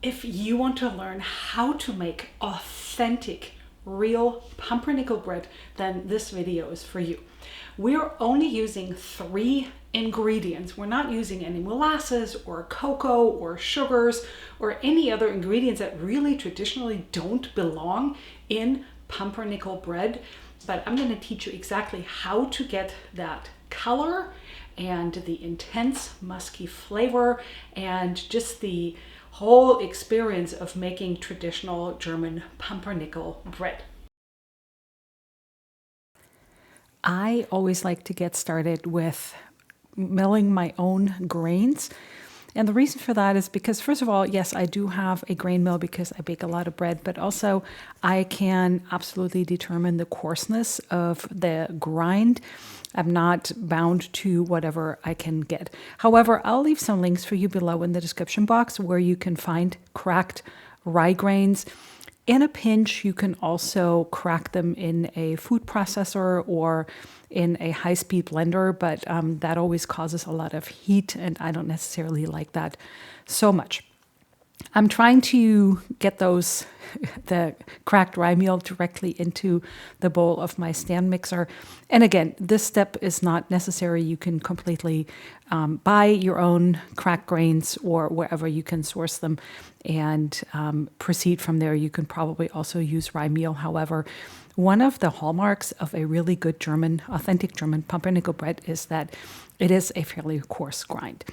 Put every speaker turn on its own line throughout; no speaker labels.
If you want to learn how to make authentic, real pumpernickel bread, then this video is for you. We're only using 3 ingredients. We're not using any molasses or cocoa or sugars or any other ingredients that really traditionally don't belong in pumpernickel bread. But I'm going to teach you exactly how to get that color and the intense musky flavor and just the whole experience of making traditional German pumpernickel bread. I always like to get started with milling my own grains. And the reason for that is because, first of all, yes, I do have a grain mill because I bake a lot of bread, but also I can absolutely determine the coarseness of the grind. I'm not bound to whatever I can get. However, I'll leave some links for you below in the description box where you can find cracked rye grains. In a pinch, you can also crack them in a food processor or in a high-speed blender, but that always causes a lot of heat, and I don't necessarily like that so much. I'm trying to get the cracked rye meal directly into the bowl of my stand mixer. And again, this step is not necessary. You can completely buy your own cracked grains or wherever you can source them and proceed from there. You can probably also use rye meal. However, one of the hallmarks of a really good authentic German pumpernickel bread is that it is a fairly coarse grind.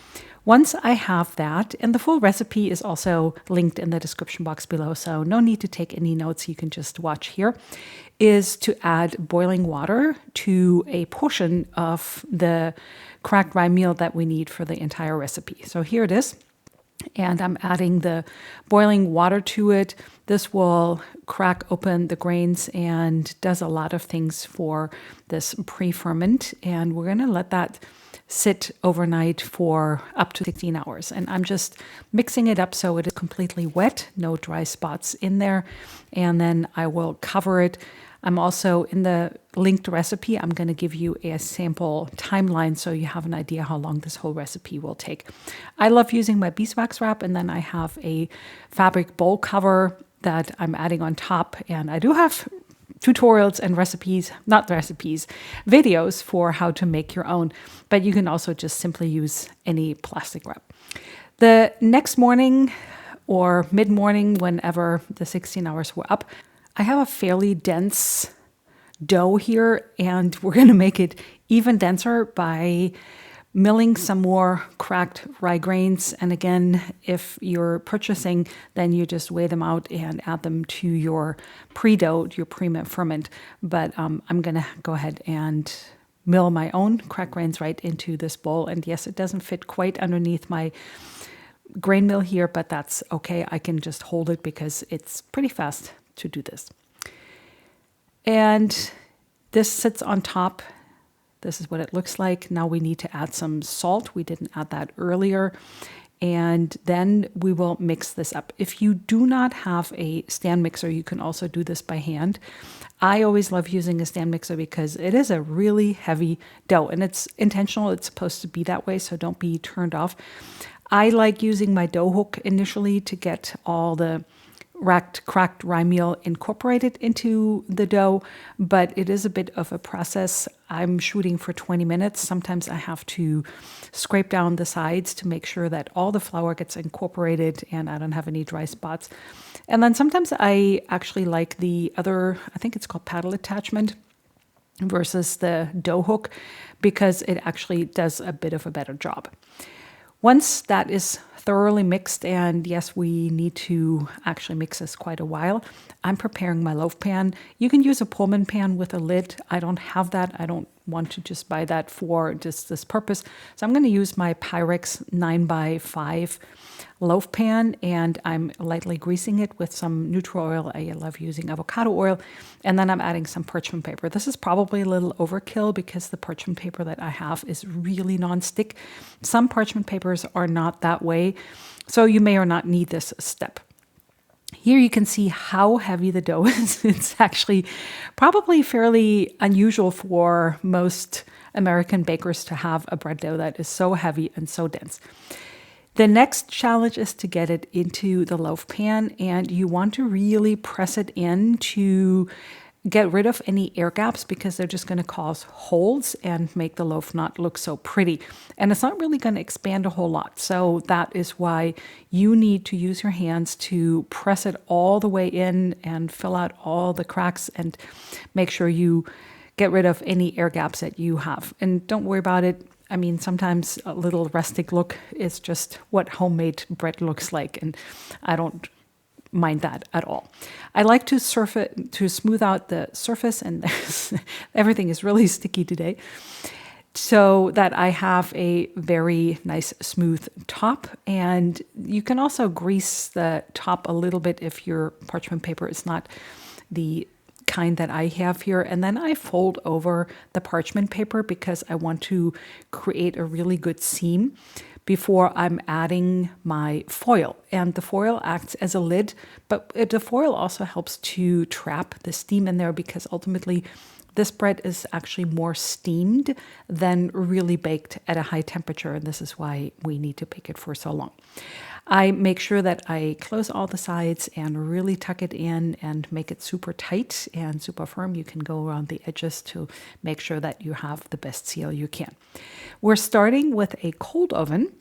Once I have that, and the full recipe is also linked in the description box below, so no need to take any notes, you can just watch here, is to add boiling water to a portion of the cracked rye meal that we need for the entire recipe. So here it is. And I'm adding the boiling water to it. This will crack open the grains and does a lot of things for this pre-ferment. And we're going to let that sit overnight for up to 16 hours. And I'm just mixing it up so it is completely wet, no dry spots in there. And then I will cover it. I'm also, in the linked recipe, I'm going to give you a sample timeline so you have an idea how long this whole recipe will take. I love using my beeswax wrap, and then I have a fabric bowl cover that I'm adding on top. And I do have tutorials and videos for how to make your own, but you can also just simply use any plastic wrap. The next morning or mid-morning, whenever the 16 hours were up, I have a fairly dense dough here, and we're going to make it even denser by milling some more cracked rye grains. And again, if you're purchasing, then you just weigh them out and add them to your pre-dough, your pre-ferment. But I'm going to go ahead and mill my own cracked grains right into this bowl. And yes, it doesn't fit quite underneath my grain mill here, but that's okay. I can just hold it because it's pretty fast to do this. And this sits on top. This is what it looks like. Now we need to add some salt. We didn't add that earlier. And then we will mix this up. If you do not have a stand mixer, you can also do this by hand. I always love using a stand mixer because it is a really heavy dough, and it's intentional. It's supposed to be that way, so don't be turned off. I like using my dough hook initially to get all the cracked rye meal incorporated into the dough, but it is a bit of a process. I'm shooting for 20 minutes. Sometimes I have to scrape down the sides to make sure that all the flour gets incorporated and I don't have any dry spots. And then sometimes I actually like the other, I think it's called paddle attachment versus the dough hook, because it actually does a bit of a better job. Once that is thoroughly mixed, and yes, we need to actually mix this quite a while, I'm preparing my loaf pan. You can use a Pullman pan with a lid. I don't have that. I don't want to just buy that for just this purpose. So I'm going to use my Pyrex 9x5 loaf pan, and I'm lightly greasing it with some neutral oil. I love using avocado oil. And then I'm adding some parchment paper. This is probably a little overkill because the parchment paper that I have is really non-stick. Some parchment papers are not that way, so you may or not need this step. Here you can see how heavy the dough is. It's actually probably fairly unusual for most American bakers to have a bread dough that is so heavy and so dense. The next challenge is to get it into the loaf pan, and you want to really press it in to get rid of any air gaps because they're just going to cause holes and make the loaf not look so pretty. And it's not really going to expand a whole lot. So that is why you need to use your hands to press it all the way in and fill out all the cracks and make sure you get rid of any air gaps that you have. And don't worry about it. I mean, sometimes a little rustic look is just what homemade bread looks like, and I don't mind that at all. I like to smooth out the surface, and everything is really sticky today, so that I have a very nice smooth top. And you can also grease the top a little bit if your parchment paper is not the kind that I have here. And then I fold over the parchment paper because I want to create a really good seam before I'm adding my foil. And the foil acts as a lid, but the foil also helps to trap the steam in there because ultimately this bread is actually more steamed than really baked at a high temperature. And this is why we need to bake it for so long. I make sure that I close all the sides and really tuck it in and make it super tight and super firm. You can go around the edges to make sure that you have the best seal you can. We're starting with a cold oven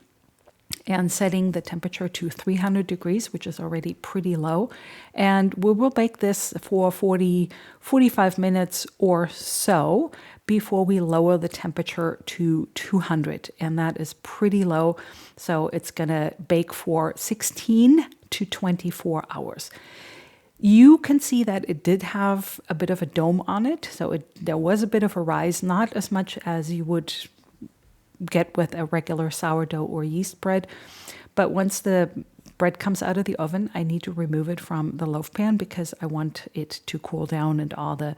and setting the temperature to 300 degrees, which is already pretty low. And we will bake this for 45 minutes or so before we lower the temperature to 200. And that is pretty low. So it's going to bake for 16 to 24 hours. You can see that it did have a bit of a dome on it. So there was a bit of a rise, not as much as you would get with a regular sourdough or yeast bread. But once the bread comes out of the oven, I need to remove it from the loaf pan because I want it to cool down and all the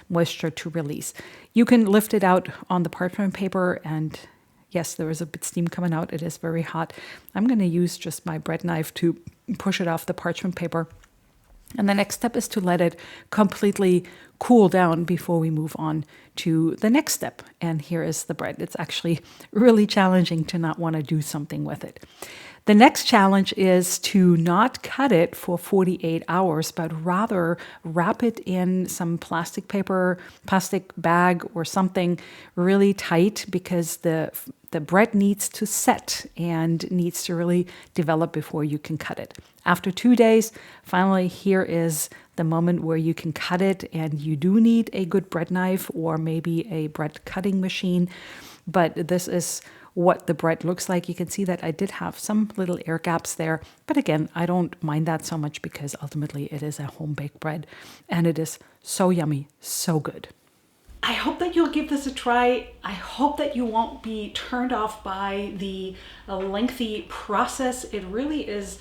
moisture to release. You can lift it out on the parchment paper, and yes, there is a bit steam coming out. It is very hot. I'm going to use just my bread knife to push it off the parchment paper. And the next step is to let it completely cool down before we move on to the next step. And here is the bread. It's actually really challenging to not want to do something with it. The next challenge is to not cut it for 48 hours, but rather wrap it in some plastic paper, plastic bag or something really tight because the bread needs to set and needs to really develop before you can cut it. After 2 days, finally, here is the moment where you can cut it, and you do need a good bread knife or maybe a bread cutting machine, but this is what the bread looks like. You can see that I did have some little air gaps there, but again, I don't mind that so much because ultimately it is a home-baked bread and it is so yummy, so good. I hope that you'll give this a try. I hope that you won't be turned off by the lengthy process. It really is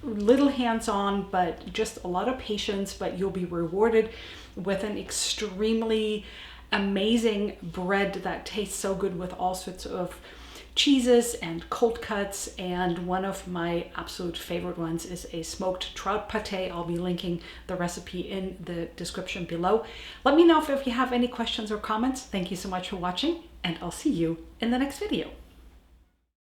little hands-on, but just a lot of patience, but you'll be rewarded with an extremely amazing bread that tastes so good with all sorts of cheeses and cold cuts. And one of my absolute favorite ones is a smoked trout pate. I'll be linking the recipe in the description below. Let me know if you have any questions or comments. Thank you so much for watching, and I'll see you in the next video.